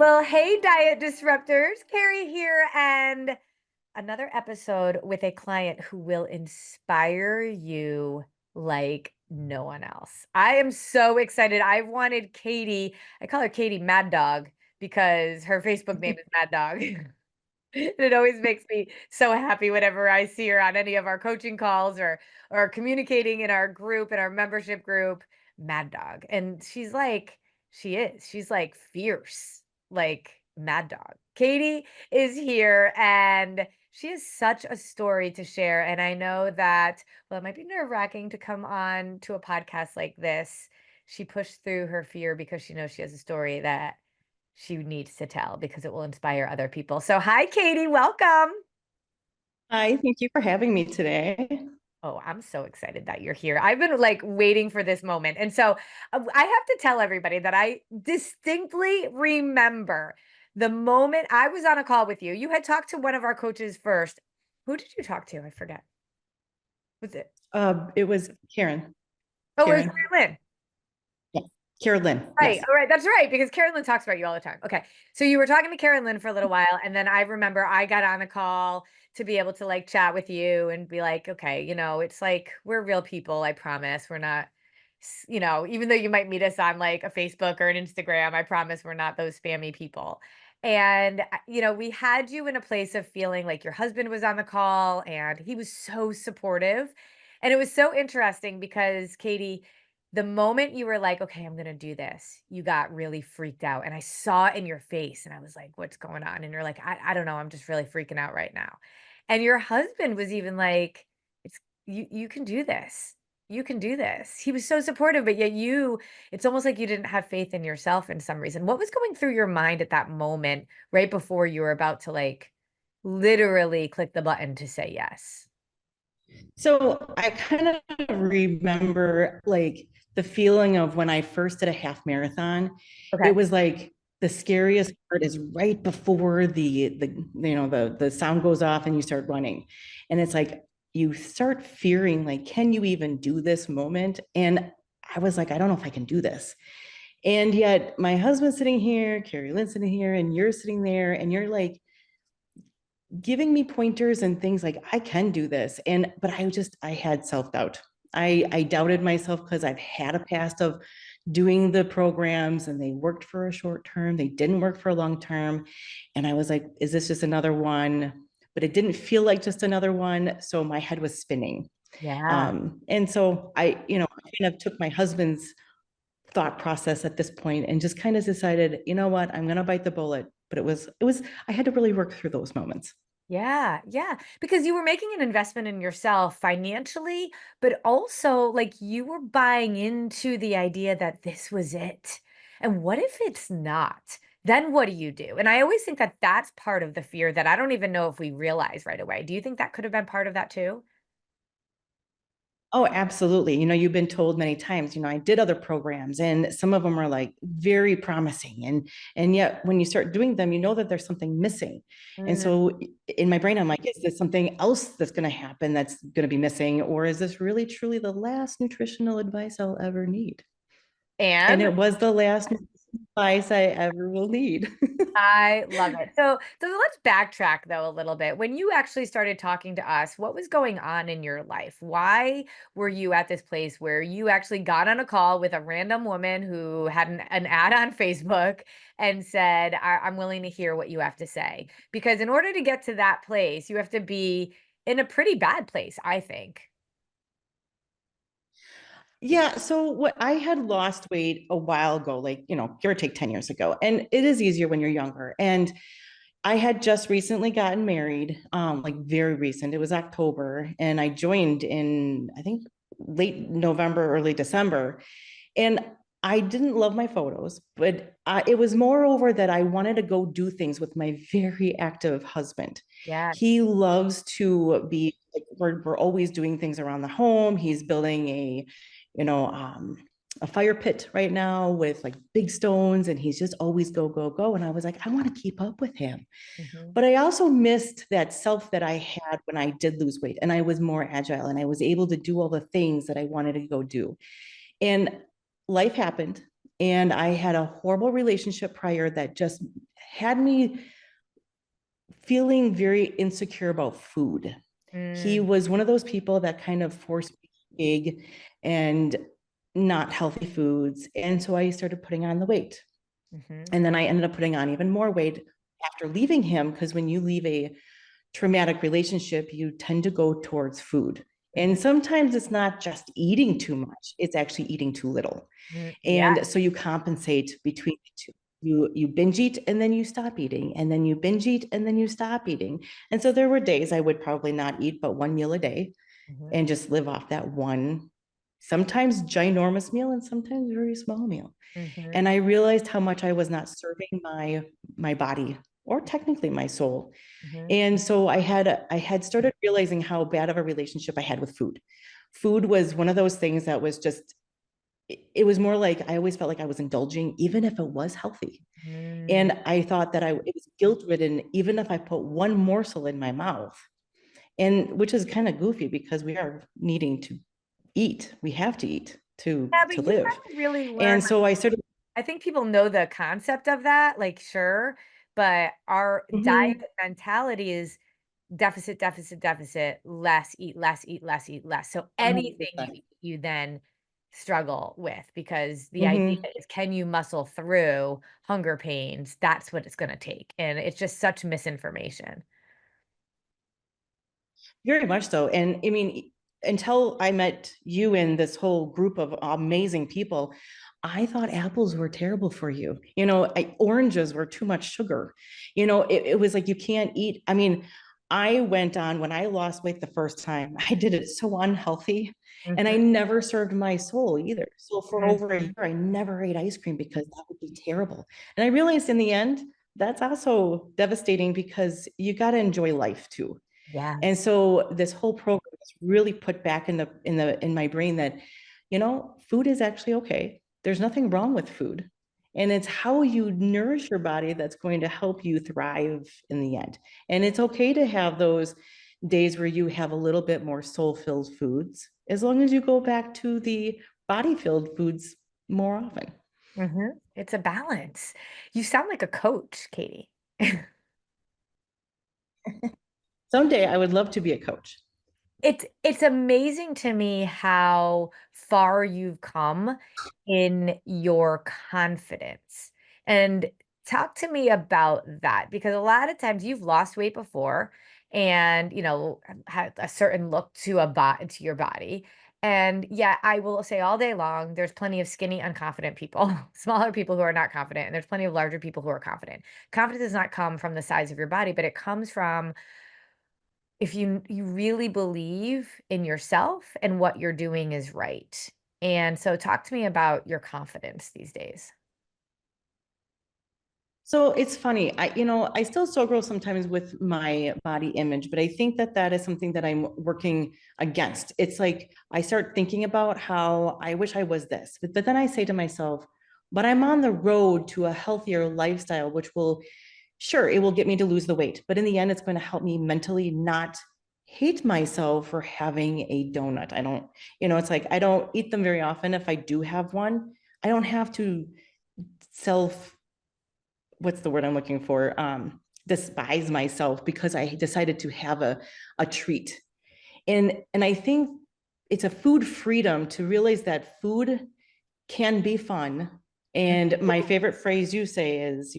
Well, hey, diet disruptors, Carrie here, and another episode with a client who will inspire you like no one else. I am so excited. I wanted Katie, I call her Katie Mad Dog because her Facebook name is Mad Dog. It always makes me so happy whenever I see her on any of our coaching calls or communicating in our group, in our membership group, Mad Dog. And she's like fierce, like Mad Dog. Katie is here and she has such a story to share. And I know that, well, it might be nerve-wracking to come on to a podcast like this. She pushed through her fear because she knows she has a story that she needs to tell because it will inspire other people. So, hi, Katie. Welcome. Hi, thank you for having me today. Oh, I'm so excited that you're here. I've been like waiting for this moment. And so I have to tell everybody that I distinctly remember the moment I was on a call with you. You had talked to one of our coaches first. Who did you talk to? I forget. Was it? It was Karen. Oh, it was Karen. Carolyn. Yeah. Carolyn. Right. Yes. All right. That's right. Because Carolyn talks about you all the time. Okay. So you were talking to Carolyn for a little while. And then I remember I got on a call to be able to like chat with you and be like, okay, it's like we're real people. I promise. We're not, even though you might meet us on like a Facebook or an Instagram, I promise we're not those spammy people. And, we had you in a place of feeling like your husband was on the call and he was so supportive. And it was so interesting because Katie, the moment you were like, okay, I'm going to do this, you got really freaked out. And I saw it in your face and I was like, what's going on? And you're like, I don't know. I'm just really freaking out right now. And your husband was even like, it's you can do this. You can do this. He was so supportive, but yet it's almost like you didn't have faith in yourself in some reason. What was going through your mind at that moment, right before you were about to like literally click the button to say yes? So I kind of remember like the feeling of when I first did a half marathon. It Okay. was like the scariest part is right before the sound goes off and you start running. And it's like you start fearing like, can you even do this moment? And I was like, I don't know if I can do this. And yet my husband's sitting here, Carrie Lynn's sitting here, and you're sitting there, and you're like giving me pointers and things like I can do this. But I had self-doubt. I doubted myself because I've had a past of doing the programs and they worked for a short term, they didn't work for a long term. And I was like, is this just another one? But it didn't feel like just another one. So my head was spinning. Yeah. And so I kind of took my husband's thought process at this point and just kind of decided, you know what, I'm going to bite the bullet. But I had to really work through those moments. Yeah, yeah, because you were making an investment in yourself financially, but also like you were buying into the idea that this was it. And what if it's not? Then what do you do? And I always think that that's part of the fear that I don't even know if we realize right away. Do you think that could have been part of that too? Oh, absolutely. You've been told many times, I did other programs and some of them are like very promising. And yet when you start doing them, you know that there's something missing. And Mm. so in my brain, I'm like, is this something else that's going to happen that's going to be missing? Or is this really truly the last nutritional advice I'll ever need? And And it was the last advice I ever will need. I love it. So let's backtrack though a little bit. When you actually started talking to us, what was going on in your life? Why were you at this place where you actually got on a call with a random woman who had an ad on Facebook and said, I'm willing to hear what you have to say? Because in order to get to that place, you have to be in a pretty bad place, I think. Yeah, so what I had lost weight a while ago, like, give or take 10 years ago. And it is easier when you're younger. And I had just recently gotten married, like very recent. It was October, and I joined in, I think, late November, early December. And I didn't love my photos, but it was moreover that I wanted to go do things with my very active husband. Yes. He loves to be like, we're always doing things around the home. He's building you know, um, a fire pit right now with like big stones, and he's just always go, go, go. And I was like, I want to keep up with him. Mhm. But I also missed that self that I had when I did lose weight and I was more agile and I was able to do all the things that I wanted to go do. And life happened. And I had a horrible relationship prior that just had me feeling very insecure about food. He Mm, was one of those people that kind of forced me to eat big and not healthy foods. And so I started putting on the weight. mhm, And then I ended up putting on even more weight after leaving him, because when you leave a traumatic relationship, you tend to go towards food. mhm, And sometimes it's not just eating too much, it's actually eating too little. yeah. And so you compensate between the two. You binge eat and then you stop eating, and then you binge eat and then you stop eating. And so there were days I would probably not eat but one meal a day Mhm, and just live off that one, sometimes ginormous meal and sometimes very small meal. mhm, And I realized how much I was not serving my body, or technically my soul. mhm, And so I had started realizing how bad of a relationship I had with food. Food was one of those things that was just, it was more like I always felt like I was indulging, even if it was healthy. mm. And I thought that it was guilt ridden, even if I put one morsel in my mouth. And which is kind of goofy because we are needing to eat. We have to eat Yeah, but to you live. gotta really learn. And so I started, I think people know the concept of that, like, sure, but our mhm, diet mentality is deficit, deficit, deficit, less, eat less, eat less, eat less. So anything you 100%. eat, you then struggle with because the idea Mhm. is, can you muscle through hunger pains? That's what it's going to take. And it's just such misinformation. Very much so. And I mean, until I met you and this whole group of amazing people, I thought apples were terrible for you. Oranges were too much sugar. It was like you can't eat. I mean, I went on when I lost weight the first time, I did it so unhealthy. And I Mhm, never served my soul either. So for over a mhm. year, I never ate ice cream because that would be terrible. And I realized in the end, that's also devastating because you got to enjoy life too. And Yes. so this whole program has really put back in my brain that, food is actually okay. There's nothing wrong with food. And it's how you nourish your body that's going to help you thrive in the end. And it's okay to have those days where you have a little bit more soul-filled foods, as long as you go back to the body-filled foods more often. It's a balance. You sound like a coach, Katie. Someday I would love to be a coach. It's amazing to me how far you've come in your confidence. And talk to me about that because a lot of times you've lost weight before and had a certain look to to your body. And yeah, I will say all day long, there's plenty of skinny, unconfident people, smaller people who are not confident, and there's plenty of larger people who are confident. Confidence does not come from the size of your body, but it comes from if you really believe in yourself and what you're doing is right. And so talk to me about your confidence these days. So it's funny. I still struggle sometimes with my body image, but I think that that is something that I'm working against. It's like I start thinking about how I wish I was this, but then I say to myself, but I'm on the road to a healthier lifestyle, which will, sure, it will get me to lose the weight, but in the end, it's going to help me mentally not hate myself for having a donut. I don't, it's like I don't eat them very often. If I do have one, I don't have to self what's the word I'm looking for? Despise myself because I decided to have a treat. And I think it's a food freedom to realize that food can be fun. And my favorite phrase you say is,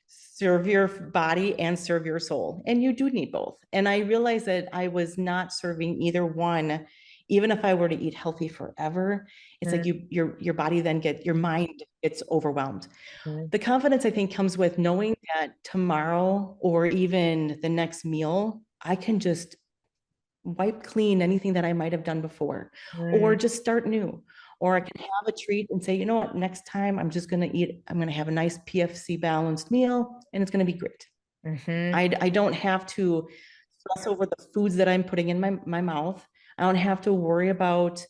serve your body and serve your soul. And you do need both. And I realized that I was not serving either one. Even if I were to eat healthy forever, it's like Mhm, your body then your mind gets overwhelmed. mhm, The confidence I think comes with knowing that tomorrow or even the next meal, I can just wipe clean anything that I might have done before, or mhm, just start new. Or I can have a treat and say, you know what, next time I'm going to have a nice PFC balanced meal and it's going to be great. mhm, I don't have to stress over the foods that I'm putting in my mouth. I don't have to worry about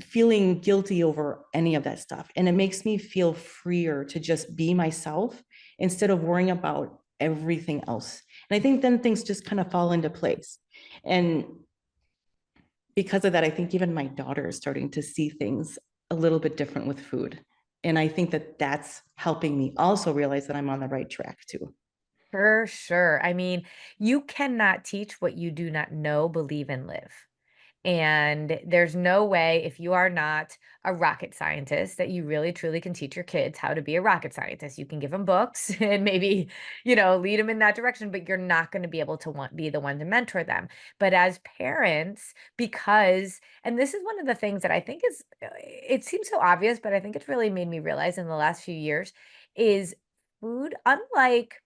feeling guilty over any of that stuff. And it makes me feel freer to just be myself instead of worrying about everything else. And I think then things just kind of fall into place. And because of that, I think even my daughter is starting to see things a little bit different with food. And I think that that's helping me also realize that I'm on the right track too. For sure. I mean, you cannot teach what you do not know, believe, and live. And there's no way, if you are not a rocket scientist, that you really truly can teach your kids how to be a rocket scientist. You can give them books and maybe, lead them in that direction, but you're not going to be able to be the one to mentor them. But as parents, and this is one of the things that I think it seems so obvious, but I think it's really made me realize in the last few years is food, unlike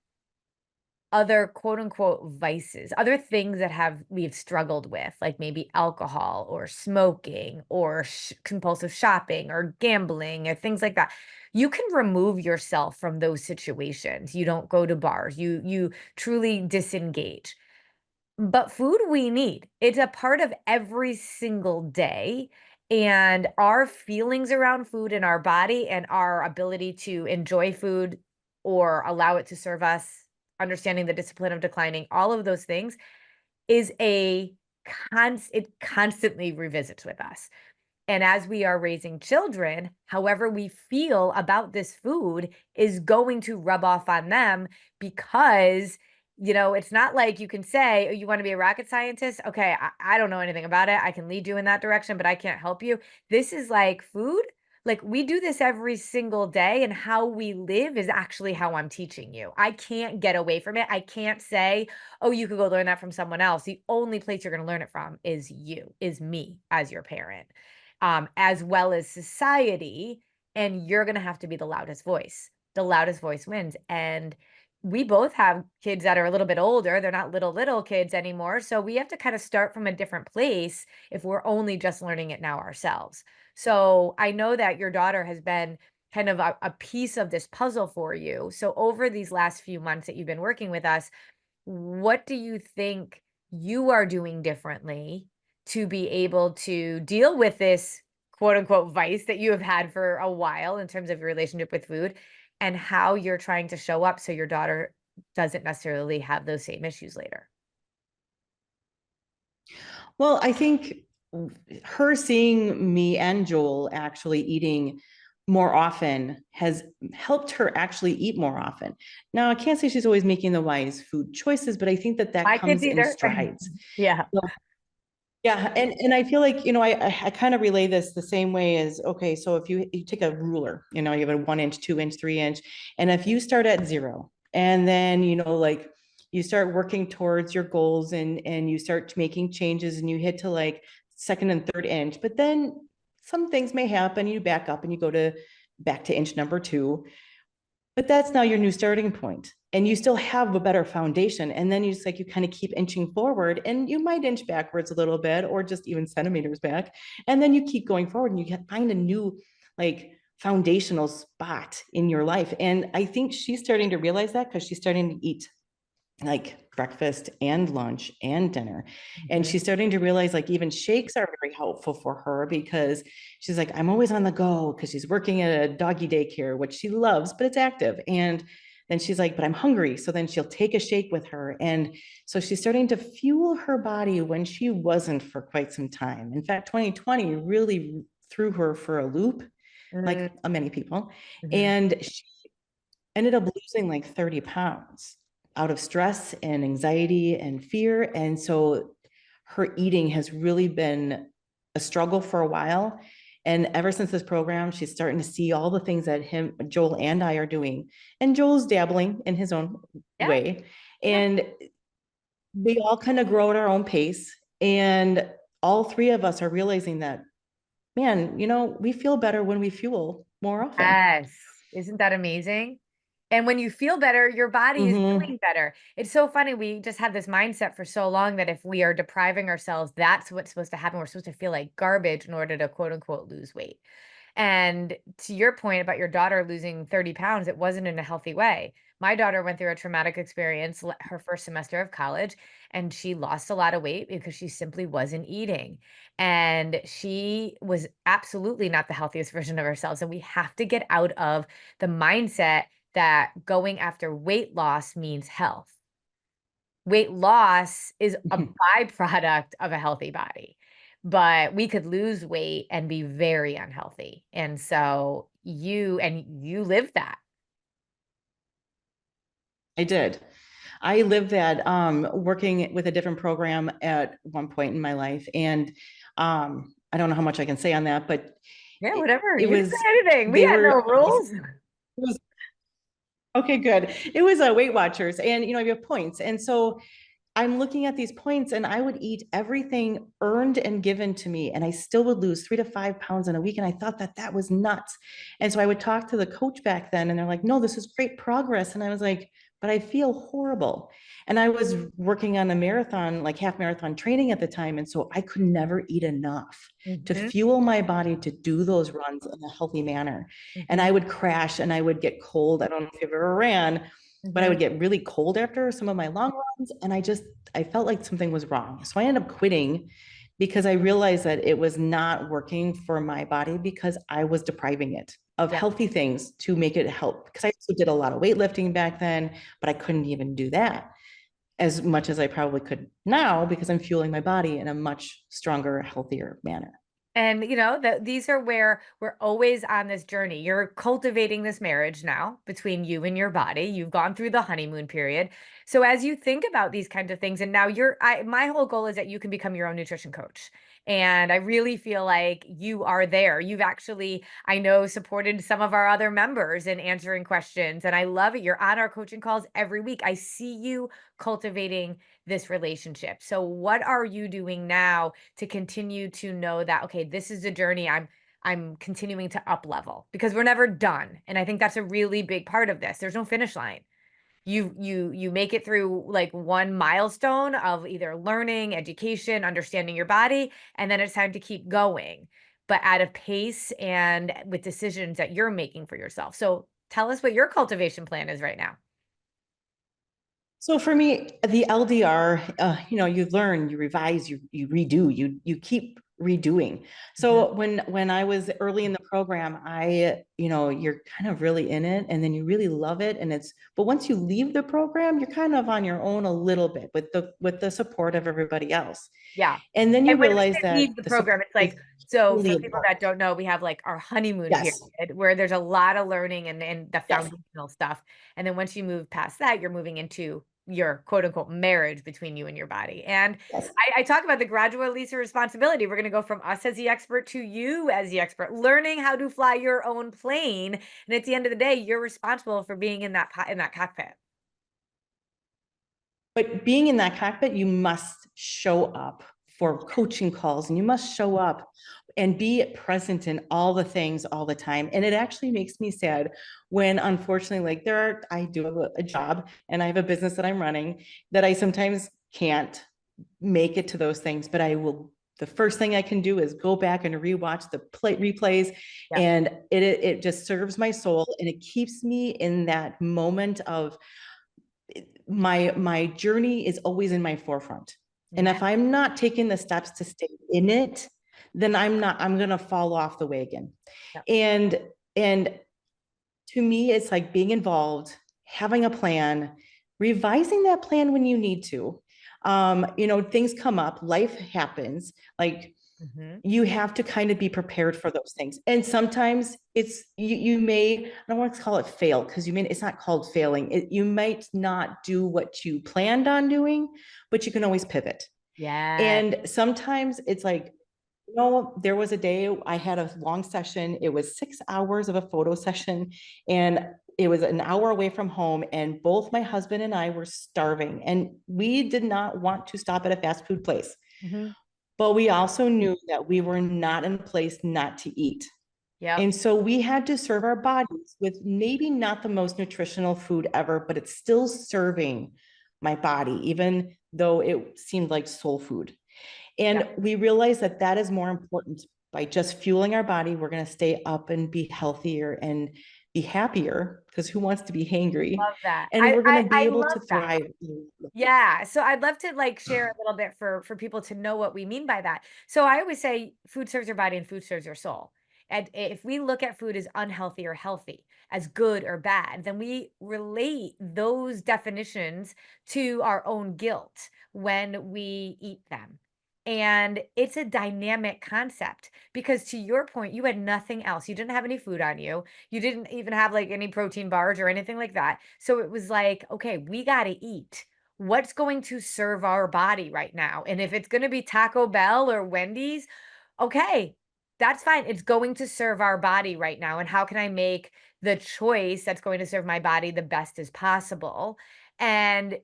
other quote unquote vices, other things that we've struggled with, like maybe alcohol or smoking or compulsive shopping or gambling or things like that. You can remove yourself from those situations. You don't go to bars. You truly disengage. But food we need. It's a part of every single day. And our feelings around food in our body and our ability to enjoy food or allow it to serve us, understanding the discipline of declining, all of those things is it constantly revisits with us. And as we are raising children, however we feel about this food is going to rub off on them because, it's not like you can say, oh, you want to be a rocket scientist? Okay, I don't know anything about it. I can lead you in that direction, but I can't help you. This is like food. Like we do this every single day, and how we live is actually how I'm teaching you. I can't get away from it. I can't say, oh, you could go learn that from someone else. The only place you're going to learn it from is me as your parent, as well as society. And you're going to have to be the loudest voice. The loudest voice wins. And we both have kids that are a little bit older. They're not little kids anymore. So we have to kind of start from a different place if we're only just learning it now ourselves. So I know that your daughter has been kind of a piece of this puzzle for you. So over these last few months that you've been working with us, what do you think you are doing differently to be able to deal with this quote unquote vice that you have had for a while in terms of your relationship with food, and how you're trying to show up so your daughter doesn't necessarily have those same issues later? Well, I think her seeing me and Joel actually eating more often has helped her actually eat more often. Now, I can't say she's always making the wise food choices, but I think that that My kids comes in either. strides. Yeah. So, yeah, and I feel like, I kind of relay this the same way as, okay, so if you take a ruler, you have a 1 inch, 2 inch, 3 inch, and if you start at zero and then, like you start working towards your goals and you start making changes and you hit to like second and third inch, but then some things may happen, you back up and you go to back to inch number two, but that's now your new starting point and you still have a better foundation. And then you kind of keep inching forward and you might inch backwards a little bit or just even centimeters back. And then you keep going forward and you find a new like foundational spot in your life. And I think she's starting to realize that because she's starting to eat like breakfast and lunch and dinner. And Mhm. she's starting to realize like even shakes are very helpful for her because she's like, I'm always on the go because she's working at a doggy daycare, which she loves, but it's active. And then she's like, but I'm hungry. So then she'll take a shake with her. And so she's starting to fuel her body when she wasn't for quite some time. In fact, 2020 really threw her for a loop, like many people. Mhm. And she ended up losing like 30 pounds out of stress and anxiety and fear. And so her eating has really been a struggle for a while. And ever since this program, she's starting to see all the things that Joel and I are doing. And Joel's dabbling in his own Yeah. way. Yeah. And we all kind of grow at our own pace. And all three of us are realizing that, man, we feel better when we fuel more often. Yes. Isn't that amazing? And when you feel better, your body is Mm-hmm. doing better. It's so funny. We just had this mindset for so long that if we are depriving ourselves, that's what's supposed to happen. We're supposed to feel like garbage in order to quote unquote lose weight. And to your point about your daughter losing 30 pounds, it wasn't in a healthy way. My daughter went through a traumatic experience her first semester of college, and she lost a lot of weight because she simply wasn't eating. And she was absolutely not the healthiest version of herself. And we have to get out of the mindset that going after weight loss means health. Weight loss is a byproduct of a healthy body. but we could lose weight and be very unhealthy. And so you lived that. I did. I lived that working with a different program at one point in my life. And I don't know how much I can say on that, but Yeah, whatever. it You can was, say anything. We they had were, no rules. it was, okay, good. It was Weight Watchers, and you have points. And so I'm looking at these points, and I would eat everything earned and given to me, and I still would lose 3 to 5 pounds in a week. And I thought that that was nuts. And so I would talk to the coach back then, and they're like, no, this is great progress. And I was like, but I feel horrible. And I was working on a marathon, like half marathon training at the time. And so I could never eat enough to Mhm, fuel my body to do those runs in a healthy manner. And mhm, I would crash and I would get cold. I don't know if you've ever ran, but I mhm. would get really cold after some of my long runs. And I felt like something was wrong. So I ended up quitting because I realized that it was not working for my body because I was depriving it of Yeah. healthy things to make it help. Because I also did a lot of weightlifting back then, but I couldn't even do that as much as I probably could now because I'm fueling my body in a much stronger, healthier manner. And these are where we're always on this journey. You're cultivating this marriage now between you and your body. You've gone through the honeymoon period. So as you think about these kinds of things, and now my whole goal is that you can become your own nutrition coach. And I really feel like you are there. You've actually, I know, supported some of our other members in answering questions. And I love it. You're on our coaching calls every week. I see you cultivating this relationship. So what are you doing now to continue to know that, okay, this is a journey I'm continuing to up level, because we're never done. And I think that's a really big part of this. There's no finish line. You make it through like one milestone of either learning, education, understanding your body, and then it's time to keep going, but at a pace and with decisions that you're making for yourself. So tell us what your cultivation plan is right now. So for me, the LDR, you learn, you revise, you redo, you keep redoing. Mhm. So when I was early in the program, you're kind of really in it, and then you really love it, but once you leave the program, you're kind of on your own a little bit with the support of everybody else, Yeah. and then you And when we realize say leave that the the support program, it's is like, so really for people important. that don't know, we have like our honeymoon period Yes, where there's a lot of learning and the yes, foundational stuff. And then once you move past that, you're moving into your quote unquote marriage between you and your body. And yes. I talk about the gradual release of responsibility. We're going to go from us as the expert to you as the expert, learning how to fly your own plane. And at the end of the day, you're responsible for being in in that cockpit. But being in that cockpit, you must show up for coaching calls and you must show up and be present in all the things all the time. And it actually makes me sad when, unfortunately, like I do have a job and I have a business that I'm running that I sometimes can't make it to those things, but the first thing I can do is go back and rewatch the replays, Yeah. and it just serves my soul and it keeps me in that moment of my journey is always in my forefront. And Yeah. if I'm not taking the steps to stay in it, then I'm going to fall off the wagon. Yeah. And and to me, it's like being involved, having a plan, revising that plan when you need to. Things come up, life happens. Like Mhm. you have to kind of be prepared for those things. And sometimes you may, I don't want to call it fail because it's not called failing. You might not do what you planned on doing, but you can always pivot. Yeah. And sometimes it's like, there was a day I had a long session. It was 6 hours of a photo session, and it was an hour away from home. And both my husband and I were starving, and we did not want to stop at a fast food place. Mhm. But we also knew that we were not in a place not to eat. Yep. And so we had to serve our bodies with maybe not the most nutritional food ever, but it's still serving my body, even though it seemed like soul food. Yeah. And we realized that that is more important. By just fueling our body, we're going to stay up and be healthier and be happier because who wants to be hangry? Love that. And we're going to be I able love to that. thrive. Yeah, so I'd love to like share a little bit for people to know what we mean by that. So I always say food serves your body and food serves your soul. And if we look at food as unhealthy or healthy, as good or bad, then we relate those definitions to our own guilt when we eat them. And it's a dynamic concept because to your point, you had nothing else. You didn't have any food on you. You didn't even have like any protein bars or anything like that. So it was like, okay, we got to eat. What's going to serve our body right now? And if it's going to be Taco Bell or Wendy's, okay, that's fine. It's going to serve our body right now. And how can I make the choice that's going to serve my body the best as possible? And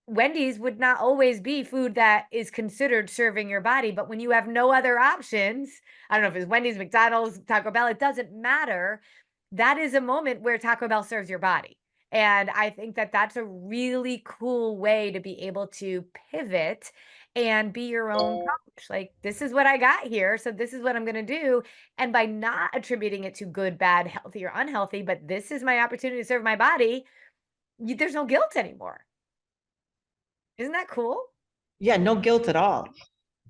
Wendy's would not always be food that is considered serving your body, but when you have no other options, I don't know if it's Wendy's, McDonald's, Taco Bell, it doesn't matter. That is a moment where Taco Bell serves your body. And I think that that's a really cool way to be able to pivot and be your own coach. Like, this is what I got here. So, this is what I'm going to do. And by not attributing it to good, bad, healthy, or unhealthy, but this is my opportunity to serve my body, there's no guilt anymore. Isn't that cool? Yeah, no guilt at all.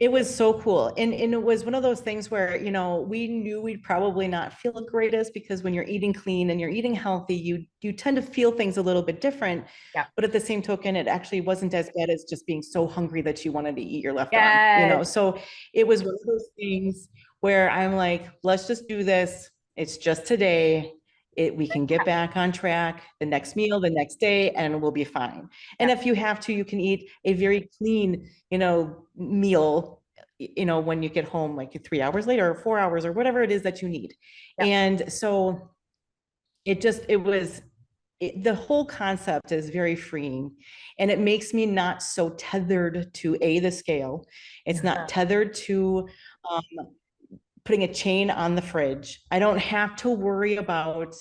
It was so cool. And it was one of those things where, you know, we knew we'd probably not feel the greatest because when you're eating clean and you're eating healthy, you tend to feel things a little bit different. Yeah. But at the same token, it actually wasn't as bad as just being so hungry that you wanted to eat your left arm, you know? Yes. So it was one of those things where I'm like, let's just do this. It's just today. We can get back on track the next meal, the next day, and we'll be fine. Yeah. And if you have to, you can eat a very clean, you know, meal, you know, when you get home, like 3 hours later or 4 hours or whatever it is that you need. Yeah. And so it was, the whole concept is very freeing, and it makes me not so tethered to the scale. It's not Uh-huh. tethered to um, putting a chain on the fridge. I don't have to worry about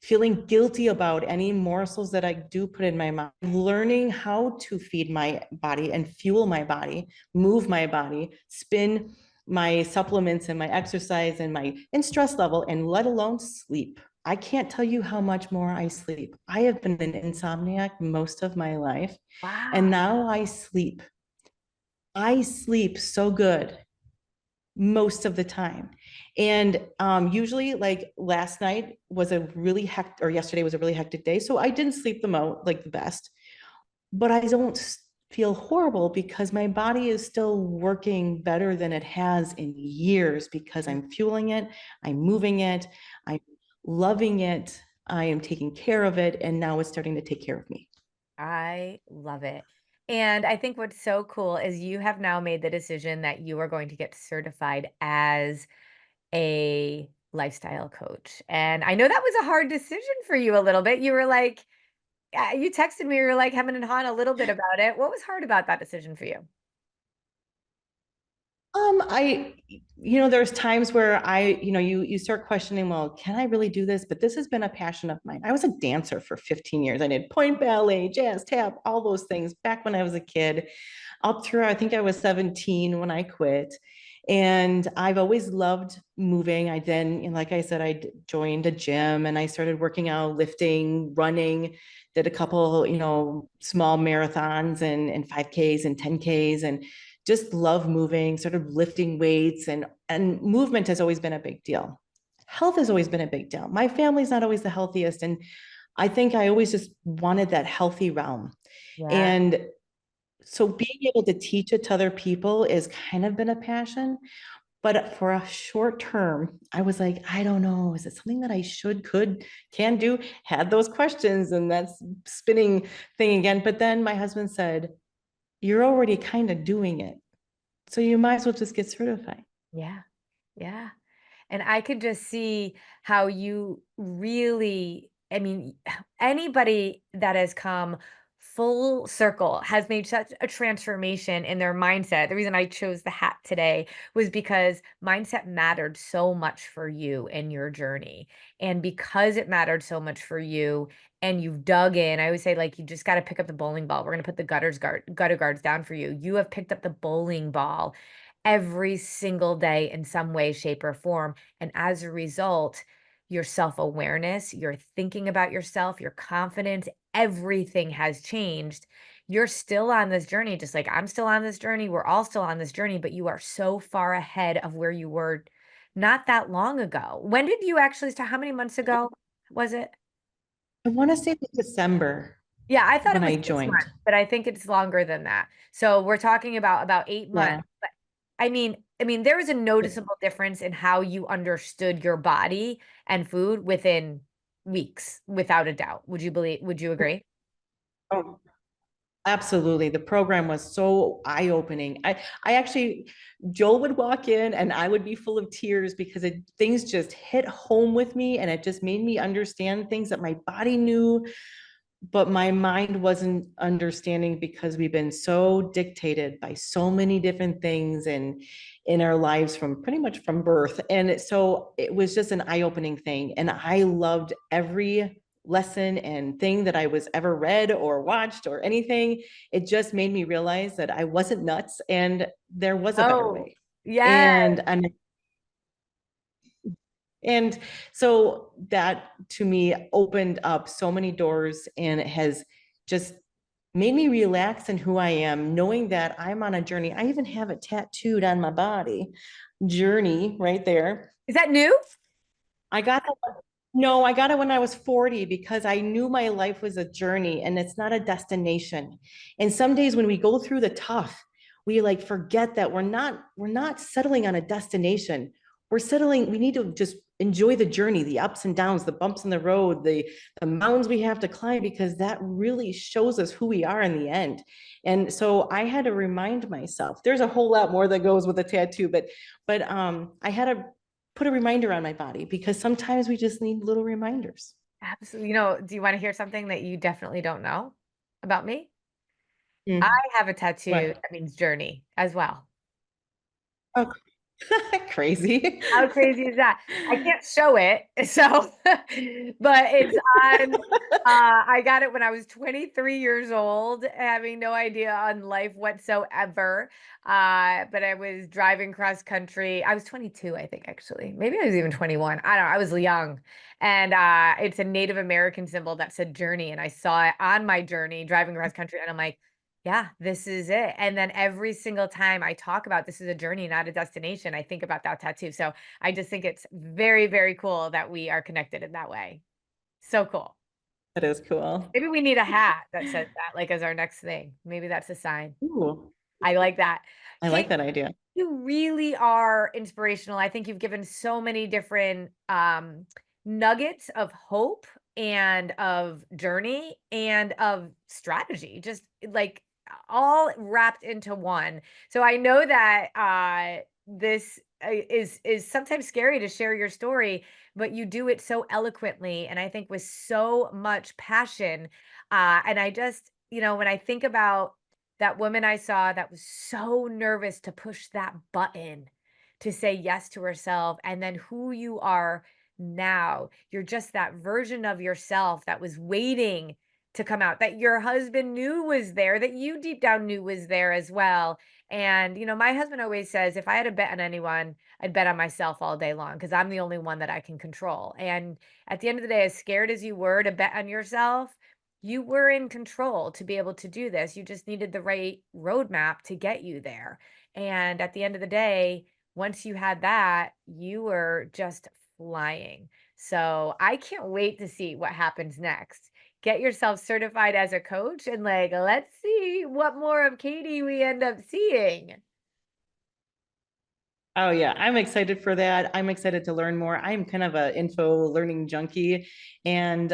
feeling guilty about any morsels that I do put in my mouth. Learning how to feed my body and fuel my body, move my body, spin my supplements and my exercise and my stress level, and let alone sleep. I can't tell you how much more I sleep. I have been an insomniac most of my life, and Wow. now I sleep. I sleep so good most of the time. And usually, like last night was a really hectic, or yesterday was a really hectic day. So I didn't sleep them out like the best, but I don't feel horrible because my body is still working better than it has in years because I'm fueling it, I'm moving it, I'm loving it, I am taking care of it, and now it's starting to take care of me. I love it. And I think what's so cool is you have now made the decision that you are going to get certified as a lifestyle coach. And I know that was a hard decision for you a little bit. You were like, you texted me, you were like hemming and hawing a little bit about it. What was hard about that decision for you? I, you know, there's times where you start questioning, well, can I really do this? But this has been a passion of mine. I was a dancer for 15 years. I did point ballet, jazz, tap, all those things back when I was a kid. Up through, I think I was 17 when I quit. And I've always loved moving. I then, like I said, joined a gym and I started working out, lifting, running, did a couple, small marathons and 5Ks and 10Ks, and just love moving, sort of lifting weights, and movement has always been a big deal. Health has always been a big deal. My family's not always the healthiest, and I think I always just wanted that healthy realm. Yeah. And so being able to teach it to other people is kind of been a passion. But for a short term, I was like, I don't know, is it something that I should, could, can do? Had those questions, and that's spinning thing again. But then my husband said, you're already kind of doing it, so you might as well just get certified. Yeah. Yeah. And I could just see how you really, I mean, anybody that has come full circle has made such a transformation in their mindset. The reason I chose the hat today was because mindset mattered so much for you in your journey. And because it mattered so much for you and you've dug in, I always say, like, you just got to pick up the bowling ball. We're going to put the gutter guards down for you. You have picked up the bowling ball every single day in some way, shape, or form. And as a result, your self awareness, your thinking about yourself, your confidence, everything has changed. You're still on this journey, just like I'm still on this journey. We're all still on this journey, but you are so far ahead of where you were not that long ago. When did you actually start? How many months ago was it? I want to say December Yeah, I thought it when was I 6 months, joined. but I think it's longer than that. So we're talking about 8 months. Yeah. I mean, there was a noticeable difference in how you understood your body and food within weeks, without a doubt. Would you agree? Oh, absolutely. The program was so eye-opening. I actually, Joel would walk in and I would be full of tears because things just hit home with me and it just made me understand things that my body knew, but my mind wasn't understanding because we've been so dictated by so many different things and in our lives from pretty much from birth. And so it was just an eye-opening thing. And I loved every lesson and thing that I was ever read or watched or anything. It just made me realize that I wasn't nuts and there was a better Oh, way. yeah. And so that to me opened up so many doors and it has just made me relax in who I am, knowing that I'm on a journey. I even have it tattooed on my body. Journey right there. Is that new? I got no, I got it when I was 40 because I knew my life was a journey and it's not a destination. And some days when we go through the tough, we like forget that we're not settling on a destination. We need to just enjoy the journey, the ups and downs, the bumps in the road, the mountains we have to climb, because that really shows us who we are in the end. And so I had to remind myself, there's a whole lot more that goes with a tattoo, but I had to put a reminder on my body because sometimes we just need little reminders. Absolutely. Do you want to hear something that you definitely don't know about me? I Mm. have a tattoo What? that means journey as well. Oh, crazy. How crazy is that? I can't show it, so but it's on. I got it when I was 23 years old, having no idea on life whatsoever. But I was driving cross country. I was 22, I think, actually. Maybe I was even 21. I don't know. I was young. And it's a Native American symbol that said journey. And I saw it on my journey driving cross country. And I'm like, yeah, this is it. And then every single time I talk about this is a journey, not a destination, I think about that tattoo. So I just think it's very, very cool that we are connected in that way. So cool. That is cool. Maybe we need a hat that says that, like as our next thing. Maybe that's a sign. Ooh, I like that. I like Kate, that idea. you really are inspirational. I think you've given so many different nuggets of hope and of journey and of strategy, just like all wrapped into one. So I know that this is sometimes scary to share your story, but you do it so eloquently and I think with so much passion. And I just, when I think about that woman I saw that was so nervous to push that button to say yes to herself, and then who you are now. You're just that version of yourself that was waiting to come out, that your husband knew was there, that you deep down knew was there as well. And, my husband always says, if I had to bet on anyone, I'd bet on myself all day long because I'm the only one that I can control. And at the end of the day, as scared as you were to bet on yourself, you were in control to be able to do this. You just needed the right roadmap to get you there. And at the end of the day, once you had that, you were just flying. So I can't wait to see what happens next. Get yourself certified as a coach and let's see what more of Katie we end up seeing. Oh yeah, I'm excited for that. I'm excited to learn more. I'm kind of a info learning junkie, and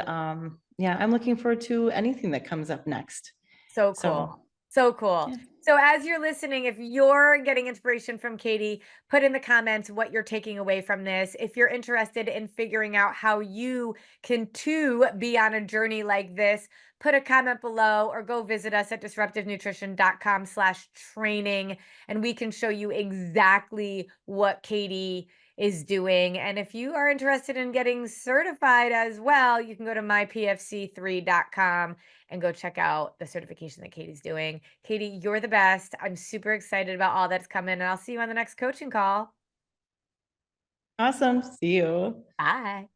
yeah, I'm looking forward to anything that comes up next. So cool. So So cool. yeah. So as you're listening, if you're getting inspiration from Katie, put in the comments what you're taking away from this. If you're interested in figuring out how you can too be on a journey like this, put a comment below or go visit us at disruptivenutrition.com/training and we can show you exactly what Katie is doing. And if you are interested in getting certified as well, you can go to mypfc3.com and go check out the certification that Katie's doing. Katie, you're the best. I'm super excited about all that's coming, and I'll see you on the next coaching call. Awesome. See you. Bye.